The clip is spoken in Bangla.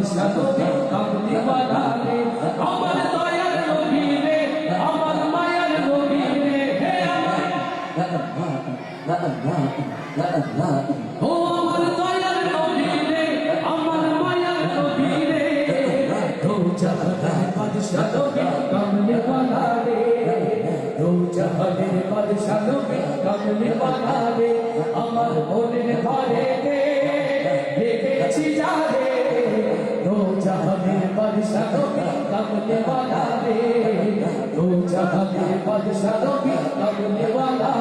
বাদশা নবী কামলি ওয়ালা রে আমার দয়ার নবী রে আমার মায়ার নবী রে হে আমার ও আমার দয়ার নবী রে আমার মায়ার নবী রে দো জাহানের বাদশা নবী কামলি ওয়ালা রে দো জাহানের বাদশা নবী কামলি ওয়ালা রে আমার মনের ঘরে দেখেছি যারে দো জাহানের বাদশা নবী কামলি ওয়ালা রে দো জাহানের বাদশা নবী কামলি ওয়ালা